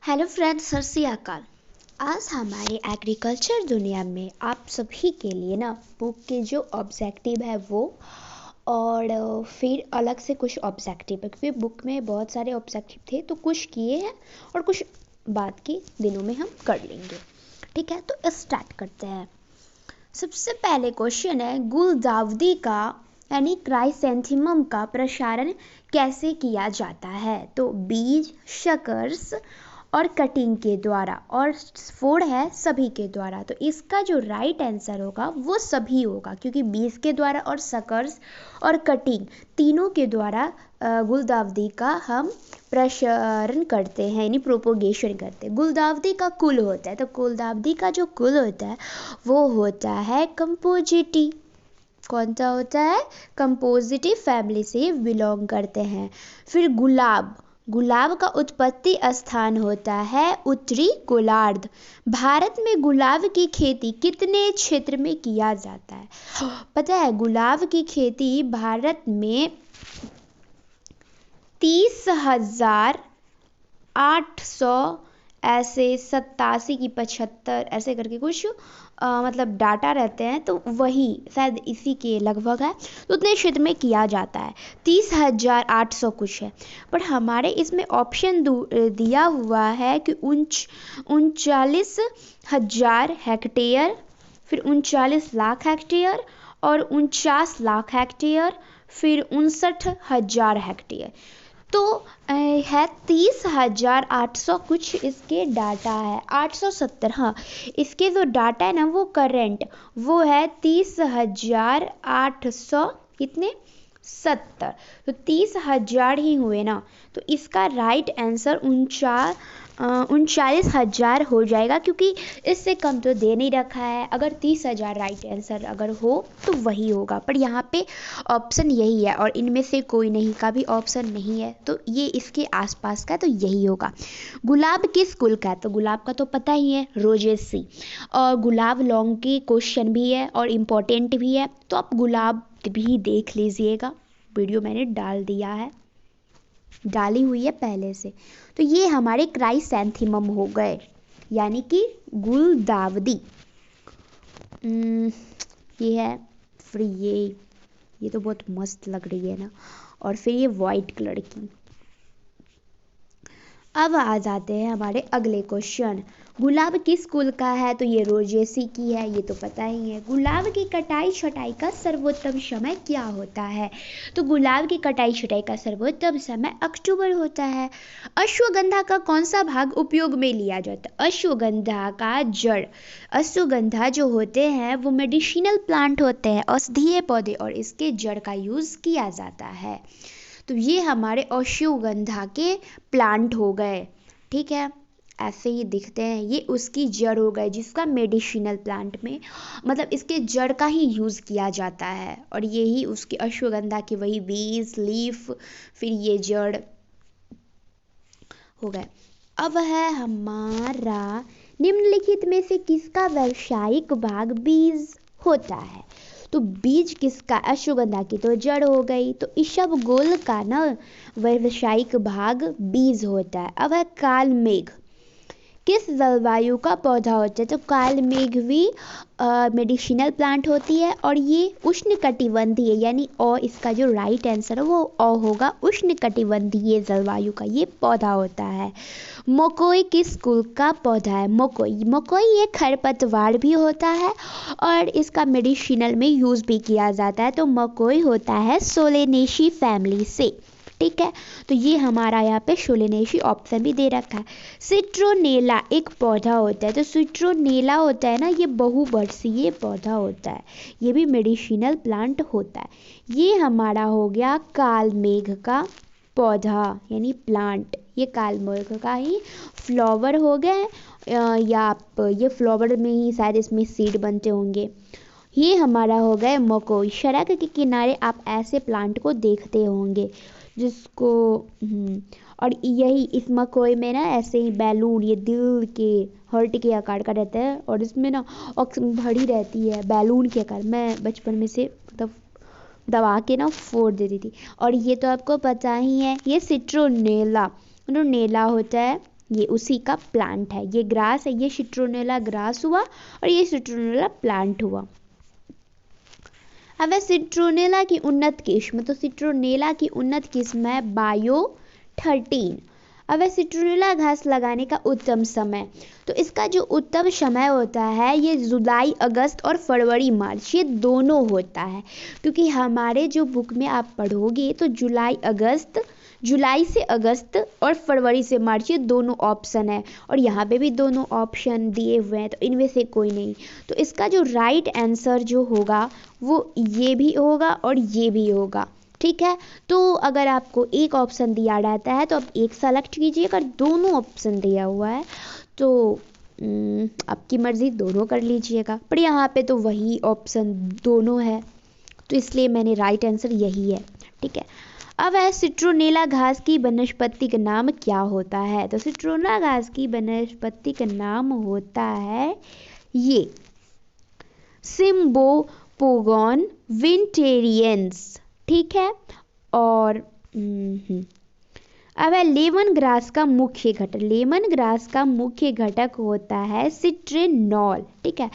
Hello friends, सत श्री अकाल। आज हमारे एग्रीकल्चर दुनिया में आप सभी के लिए ना बुक के जो ऑब्जेक्टिव है वो और फिर अलग से कुछ ऑब्जेक्टिव है, क्योंकि बुक में बहुत सारे ऑब्जेक्टिव थे तो कुछ किए हैं और कुछ बाद के दिनों में हम कर लेंगे। ठीक है, तो स्टार्ट करते हैं। सबसे पहले क्वेश्चन है, गुलदाउदी का यानी क्राइसैंथेमम का प्रसारण कैसे किया जाता है? तो बीज, शकर्स और कटिंग के द्वारा, और फोड़ है सभी के द्वारा। तो इसका जो राइट आंसर होगा वो सभी होगा, क्योंकि बीज के द्वारा और शकर्स और कटिंग तीनों के द्वारा गुलदाउदी का हम प्रसारण करते हैं, यानी प्रोपोगेशन करते हैं। गुलदाउदी का कुल होता है, तो गुलदाउदी का जो कुल होता है वो होता है कंपोजिटी। कौन सा होता है? कंपोजिटिव फैमिली से बिलोंग करते हैं। फिर गुलाब, गुलाब का उत्पत्ति स्थान होता है उत्तरी गोलार्ध। भारत में गुलाब की खेती कितने क्षेत्र में किया जाता है? पता है, गुलाब की खेती भारत में 30,800 ऐसे 87 की 75 ऐसे करके कुछ मतलब डाटा रहते हैं, तो वही शायद इसी के लगभग है, तो उतने क्षेत्र में किया जाता है। 30,800 कुछ है, पर हमारे इसमें ऑप्शन दिया हुआ है कि 39,000 हेक्टेयर, फिर 39 लाख हेक्टेयर और 49 लाख हेक्टेयर, फिर 59,000 हेक्टेयर। तो है 30,800 कुछ इसके डाटा है। 870, हाँ, इसके जो डाटा है ना वो करेंट वो है 30,800 कितने 70। तो 30,000 ही हुए ना, तो इसका राइट आंसर 39,000 हो जाएगा, क्योंकि इससे कम तो दे नहीं रखा है। अगर 30,000 राइट आंसर अगर हो तो वही होगा, पर यहाँ पे ऑप्शन यही है और इनमें से कोई नहीं का भी ऑप्शन नहीं है, तो ये इसके आसपास का, तो यही होगा। गुलाब किस कुल का है? तो गुलाब का तो पता ही है, रोजेसी। और गुलाब लॉन्ग की क्वेश्चन भी है और इम्पोर्टेंट भी है, तो आप गुलाब भी देख लीजिएगा, वीडियो मैंने डाली हुई है पहले से। तो ये हमारे क्राइसैंथेमम हो गए, यानी कि गुलदाउदी। ये है, फिर ये तो बहुत मस्त लग रही है ना, और फिर ये वाइट कलर की। अब आ जाते हैं हमारे अगले क्वेश्चन। गुलाब किस कुल का है? तो ये रोजेसी की है, ये तो पता ही है। गुलाब की कटाई छटाई का सर्वोत्तम समय क्या होता है? तो गुलाब की कटाई छटाई का सर्वोत्तम समय अक्टूबर होता है। अश्वगंधा का कौन सा भाग उपयोग में लिया जाता है? अश्वगंधा का जड़। अश्वगंधा जो होते हैं वो मेडिसिनल प्लांट होते हैं, औषधीय पौधे, और इसके जड़ का यूज किया जाता है। तो ये हमारे अश्वगंधा के प्लांट हो गए। ठीक है, ऐसे ही दिखते हैं, ये उसकी जड़ हो गए, जिसका मेडिसिनल प्लांट में मतलब इसके जड़ का ही यूज़ किया जाता है, और यही उसके अश्वगंधा के वही बीज, लीफ, फिर ये जड़ हो गए। अब है हमारा, निम्नलिखित में से किसका व्यावसायिक भाग बीज होता है? तो बीज किसका? अश्वगंधा की तो जड़ हो गई, तो इसबगोल का ना व्यावसायिक भाग बीज होता है। अब है काल मेघ किस जलवायु का पौधा होता है? तो काल मेघ भी मेडिसिनल प्लांट होती है, और ये उष्णकटिबंधीय, यानी इसका जो राइट आंसर है वो होगा, उष्णकटिबंधीय जलवायु का ये पौधा होता है। मकोई किस कुल का पौधा है? मकोई ये खरपतवार भी होता है और इसका मेडिसिनल में यूज भी किया जाता है, तो मकोई होता है सोलेनेसी फैमिली से। ठीक है, तो ये हमारा यहाँ पे सोलेनेसी ऑप्शन भी दे रखा है। सिट्रोनेला एक पौधा होता है, तो सिट्रोनेला होता है ना, ये बहुवर्षीय पौधा होता है, ये भी मेडिसिनल प्लांट होता है। ये हमारा हो गया कालमेघ का पौधा यानी प्लांट, ये कालमेघ का ही फ्लावर हो गए, या आप ये फ्लावर में ही शायद इसमें सीड बनते होंगे। ये हमारा हो गए मकोई। सड़क के किनारे आप ऐसे प्लांट को देखते होंगे जिसको और यही इस मकोई में ना ऐसे ही बैलून, ये दिल के हार्ट के आकार का रहता है, और इसमें ना ऑक्सीजन भरी रहती है बैलून के आकार। मैं बचपन में से मतलब दबा के ना फोड़ देती थी। और ये तो आपको पता ही है, ये सिट्रोनेला नेला होता है, ये उसी का प्लांट है, ये ग्रास है, ये सिट्रोनेला ग्रास हुआ और ये सिट्रोनेला प्लांट हुआ। अब है सिट्रोनेला की उन्नत किस्म, तो सिट्रोनेला की उन्नत किस्म है बायो-13। अब है सिट्रोनेला घास लगाने का उत्तम समय, तो इसका जो उत्तम समय होता है ये जुलाई अगस्त और फरवरी मार्च ये दोनों होता है, क्योंकि हमारे जो बुक में आप पढ़ोगे तो जुलाई से अगस्त और फरवरी से मार्च ये दोनों ऑप्शन है, और यहाँ पे भी दोनों ऑप्शन दिए हुए हैं, तो इनमें से कोई नहीं। तो इसका जो राइट आंसर जो होगा वो ये भी होगा और ये भी होगा, ठीक है। तो अगर आपको एक ऑप्शन दिया रहता है तो आप एक सेलेक्ट कीजिए, अगर दोनों ऑप्शन दिया हुआ है तो आपकी मर्जी दोनों कर लीजिएगा, पर यहाँ पे तो वही ऑप्शन दोनों है, तो इसलिए मैंने राइट आंसर यही है, ठीक है। अब है सिट्रोनेला घास की वनस्पति का नाम क्या होता है, तो सिट्रोनेला घास की वनस्पति का नाम होता है ये सिम्बोपोगॉन विंटेरियंस, ठीक है। और अब है लेमन ग्रास का मुख्य घटक, लेमन ग्रास का मुख्य घटक होता है सिट्रेनॉल, ठीक है।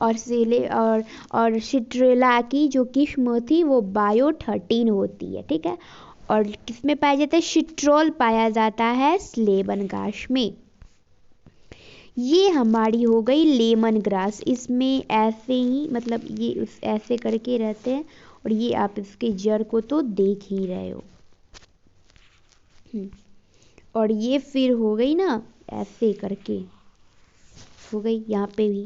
और सिट्रेला की जो किस्म थी वो बायो-13 होती है, ठीक है। और किसमें पाया जाता है, सिट्रोल पाया जाता है लेमन ग्रास में। ये हमारी हो गई लेमन ग्रास, इसमें ऐसे ही मतलब ये ऐसे करके रहते हैं, और ये आप इसके जड़ को तो देख ही रहे हो। और ये फिर हो गई ना ऐसे करके हो गई यहाँ पे भी,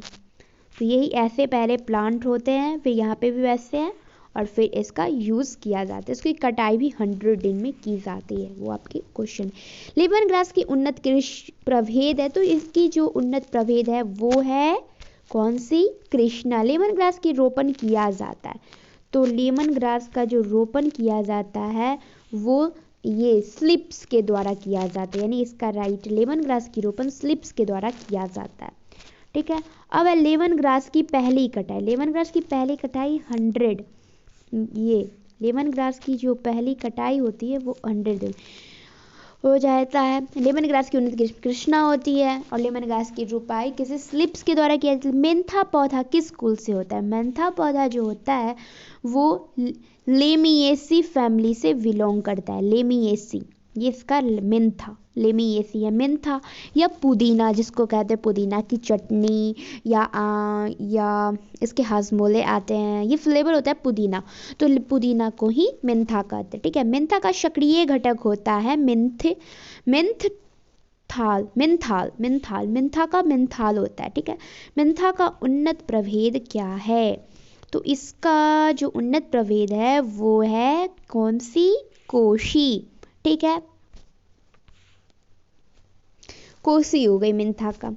तो यही ऐसे पहले प्लांट होते हैं, फिर यहाँ पे भी वैसे हैं, और फिर इसका यूज़ किया जाता है, इसकी कटाई भी 100 दिन में की जाती है, वो आपके क्वेश्चन। लेमन ग्रास की उन्नत कृषि प्रभेद है, तो इसकी जो उन्नत प्रभेद है वो है कौन सी, कृष्णा। लेमन ग्रास की रोपण किया जाता है, तो लेमन ग्रास का जो रोपण किया जाता है वो ये स्लिप्स के द्वारा किया जाता है, यानी इसका राइट, लेमन ग्रास की रोपण स्लिप्स के द्वारा किया जाता है, ठीक है। अब है लेमन ग्रास की पहली कटाई, लेमन ग्रास की पहली कटाई 100, ये लेमन ग्रास की जो पहली कटाई होती है वो 100 दिन हो जाता है। लेमन ग्रास की उन्नत किस्म कृष्णा होती है, और लेमन ग्रास की रोपाई किसी स्लिप्स के द्वारा किया जाता है। मेंथा पौधा किस कुल से होता है, मेंथा पौधा जो होता है वो लेमिएसी फैमिली से बिलोंग करता है, लेमिएसी, ये इसका मेंथा लेमिएसी है। मेंथा या पुदीना, जिसको कहते हैं पुदीना की चटनी, या इसके हाजमोले आते हैं, ये फ्लेवर होता है पुदीना, तो पुदीना को ही मेंथा कहते हैं, ठीक है। मेंथा का सक्रिय घटक होता है मेंथा का मेंथाल होता है, ठीक है। मेंथा का उन्नत प्रभेद क्या है, तो इसका जो उन्नत प्रभेद है वो है कौन सी, कोशी, ठीक है, कोसी हो गई मेंथा का।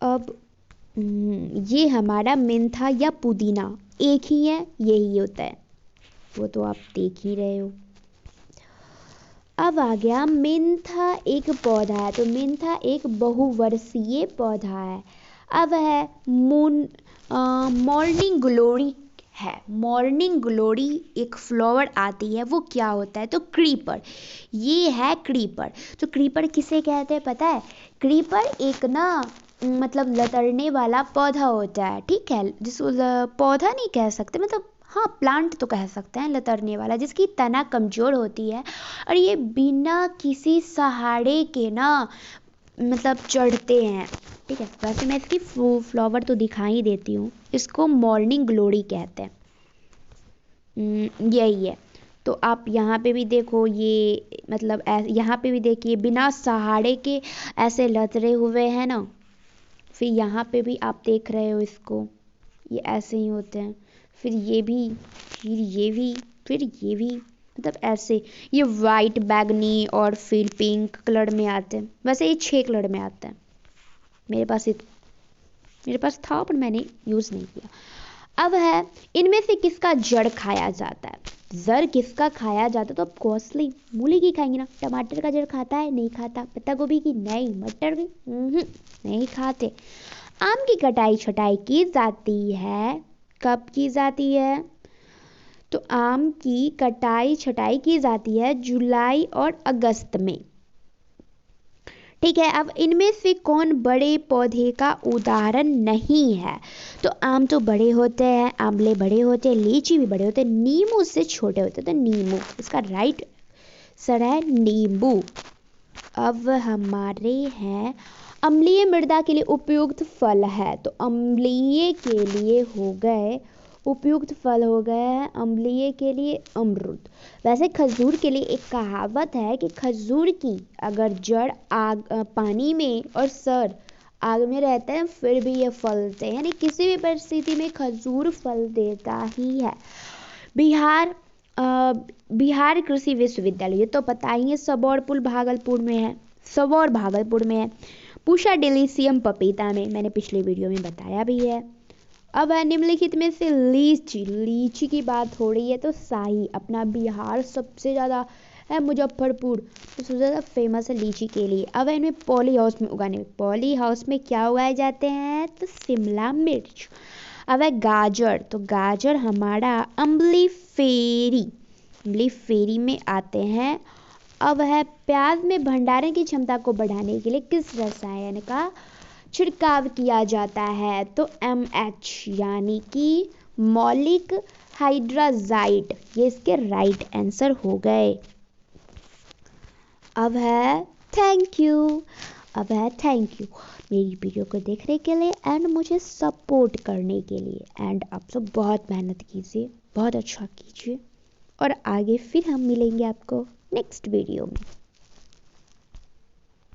अब ये हमारा मेंथा या पुदीना एक ही है, यही होता है, वो तो आप देख ही रहे हो। अब आ गया मेंथा एक पौधा है, तो मेंथा एक बहुवर्षीय पौधा है। अब है मॉर्निंग ग्लोरी है, मॉर्निंग ग्लोरी एक फ्लावर आती है, वो क्या होता है, तो क्रीपर, ये है क्रीपर। तो क्रीपर किसे कहते हैं पता है, क्रीपर एक ना मतलब लतरने वाला पौधा होता है, ठीक है, जिसको पौधा नहीं कह सकते, मतलब हाँ प्लांट तो कह सकते हैं, लतरने वाला, जिसकी तना कमजोर होती है, और ये बिना किसी सहारे के ना मतलब चढ़ते हैं, ठीक है। वैसे मैं इसकी फ्लावर तो दिखा ही देती हूँ, इसको मॉर्निंग ग्लोरी कहते हैं, यही है। तो आप यहाँ पे भी देखो, ये मतलब यहाँ पे भी देखिए बिना सहारे के ऐसे लतरे हुए हैं ना, फिर यहाँ पे भी आप देख रहे हो इसको, ये ऐसे ही होते हैं, फिर ये भी, फिर ये भी, फिर ये भी, मतलब ऐसे ये वाइट बैगनी और फिर पिंक कलर में आते हैं, वैसे ये 6 कलर में आते हैं, मेरे पास था पर मैंने यूज़ नहीं किया। अब है इनमें से किसका जड़ खाया जाता है, जड़ किसका खाया जाता है, तो अब कॉस्टली मूली की खाएंगे ना, टमाटर का जड़ खाता है, नहीं खाता, पत्ता गोभी की नहीं, मटर की नहीं खाते। आम की कटाई छटाई की जाती है, कब की जाती है, तो आम की कटाई छटाई की जाती है जुलाई और अगस्त में, ठीक है। अब इनमें से कौन बड़े पौधे का उदाहरण नहीं है? तो आम तो बड़े होते हैं, आंवले बड़े होते हैं, लीची भी बड़े होते हैं, नींबू उससे छोटे होते हैं, तो नींबू इसका राइट आंसर है नींबू। अब हमारे हैं अम्लीय मृदा के लिए उपयुक्त फल है, तो अम्लीय के लिए हो गए उपयुक्त फल हो गए हैं अम्लीय के लिए अमरूद। वैसे खजूर के लिए एक कहावत है कि खजूर की अगर जड़ आग पानी में और सर आग में रहते हैं फिर भी ये फलते हैं, यानी किसी भी परिस्थिति में खजूर फल देता ही है। बिहार बिहार कृषि विश्वविद्यालय, ये तो पता ही है, सबौरपुर भागलपुर में है, सबौर भागलपुर में है। पूषा डेलिशियम पपीता में, मैंने पिछले वीडियो में बताया भी है। अब है निम्नलिखित में से लीची, लीची की बात हो रही है तो शाही अपना बिहार सबसे ज़्यादा है, मुजफ्फरपुर तो सबसे ज़्यादा फेमस है लीची के लिए। अब है इनमें पॉली हाउस में उगाने, पॉली हाउस में क्या उगाए जाते हैं? तो शिमला मिर्च। अब है गाजर, तो गाजर हमारा अम्बली फेरी में आते हैं। अब है प्याज में भंडारण की क्षमता को बढ़ाने के लिए किस रसायन का छिड़काव किया जाता है? तो MH यानी कि मौलिक हाइड्राजाइड, ये इसके राइट आंसर हो गए। अब है थैंक यू मेरी वीडियो को देखने के लिए एंड मुझे सपोर्ट करने के लिए। एंड आप सब बहुत मेहनत कीजिए, बहुत अच्छा कीजिए और आगे फिर हम मिलेंगे आपको नेक्स्ट वीडियो में।